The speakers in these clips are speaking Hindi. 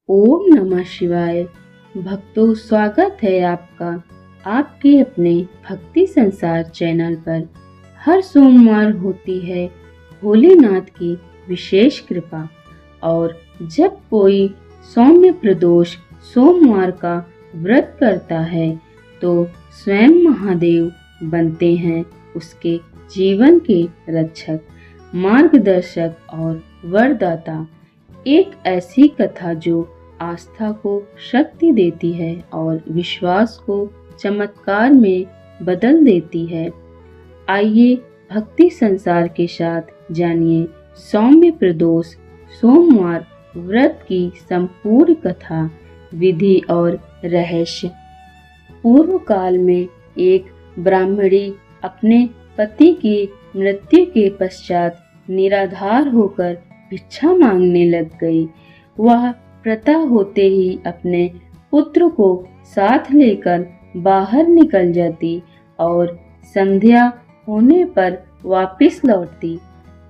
ओम नमः शिवाय। भक्तों, स्वागत है आपका आपके अपने भक्ति संसार चैनल पर। हर सोमवार होती है भोलेनाथ की विशेष कृपा, और जब कोई सौम्य प्रदोष सोमवार का व्रत करता है तो स्वयं महादेव बनते हैं उसके जीवन के रक्षक, मार्गदर्शक और वरदाता। एक ऐसी कथा जो आस्था को शक्ति देती है और विश्वास को चमत्कार में बदल देती है। आइए भक्ति संसार के साथ जानिए सौम्य प्रदोष सोमवार व्रत की संपूर्ण कथा, विधि और रहस्य। पूर्व काल में एक ब्राह्मणी अपने पति की मृत्यु के पश्चात निराधार होकर भिक्षा मांगने लग गई। वह प्रातः होते ही अपने पुत्र को साथ लेकर बाहर निकल जाती और संध्या होने पर वापस लौटती।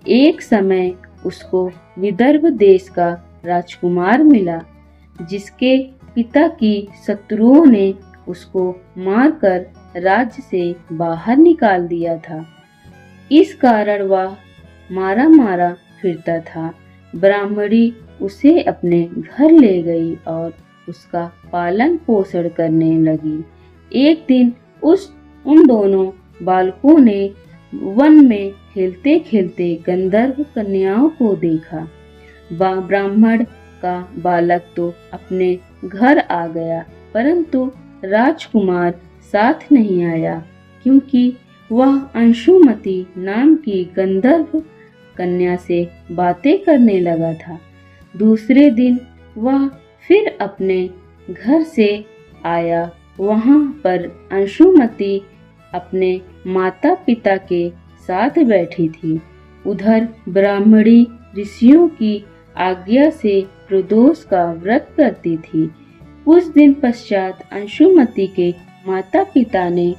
एक समय उसको विदर्भ देश का राजकुमार मिला, जिसके पिता की शत्रुओं ने उसको मारकर राज्य से बाहर निकाल दिया था। इस कारण वह मारा मारा फिरता था। ब्राह्मणी उसे अपने घर ले गई और उसका पालन पोषण करने लगी। एक दिन उन दोनों बालकों ने वन में खेलते खेलते गंधर्व कन्याओं को देखा। ब्राह्मण का बालक तो अपने घर आ गया, परंतु राजकुमार साथ नहीं आया, क्योंकि वह अंशुमती नाम की गंधर्व कन्या से बातें करने लगा था। दूसरे दिन वह फिर अपने घर से आया। वहां पर अंशुमती अपने माता पिता के साथ बैठी थी। उधर ब्राह्मणी ऋषियों की आज्ञा से प्रदोष का व्रत करती थी। कुछ दिन पश्चात अंशुमती के माता पिता ने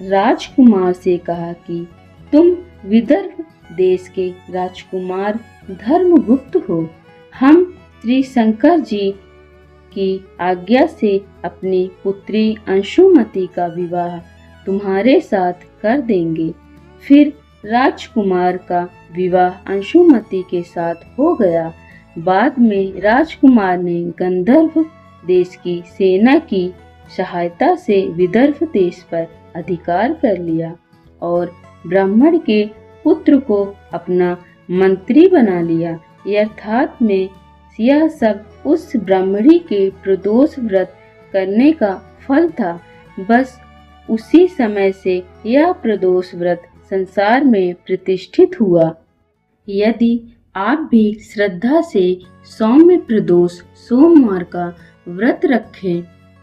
राजकुमार से कहा कि तुम विदर्भ देश के राजकुमार धर्मगुप्त हो। हम त्रिशंकर जी की आज्ञा से अपनी पुत्री अंशुमती का विवाह तुम्हारे साथ कर देंगे। फिर राजकुमार का विवाह अंशुमती के साथ हो गया। बाद में राजकुमार ने गंधर्व देश की सेना की सहायता से विदर्भ देश पर अधिकार कर लिया और ब्राह्मण के पुत्र को अपना मंत्री बना लिया। अर्थात में यह सब उस ब्राह्मणी के प्रदोष व्रत करने का फल था। बस उसी समय से यह प्रदोष व्रत संसार में प्रतिष्ठित हुआ। यदि आप भी श्रद्धा से सौम्य प्रदोष सोमवार का व्रत रखें,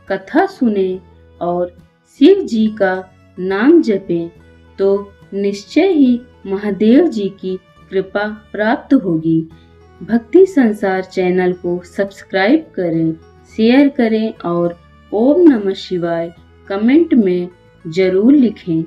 कथा सुने और शिव जी का नाम जपें, तो निश्चय ही महादेव जी की कृपा प्राप्त होगी। भक्ति संसार चैनल को सब्सक्राइब करें, शेयर करें और ओम नमः शिवाय कमेंट में जरूर लिखें।